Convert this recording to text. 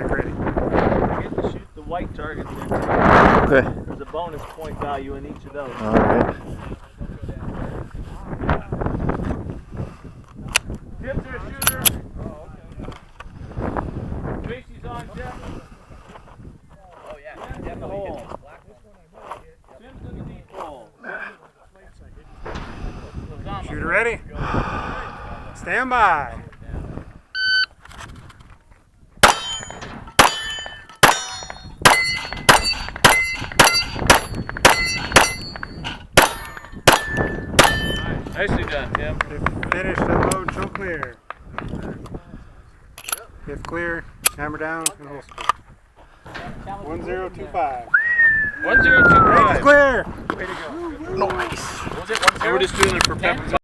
Make ready. Get to shoot the white targets in. Okay. There's a bonus point value in each of those. Alright. Tips are a shooter. Tracy's on tip. Oh yeah. Tim's in the hole. Tim's in the deep hole. Shooter ready? Stand by. Nicely done, Tim. If finished, unload, show clear. If clear, hammer down, and hold split. 1025. 1025. Clear! Nice. We're just doing it for pepper.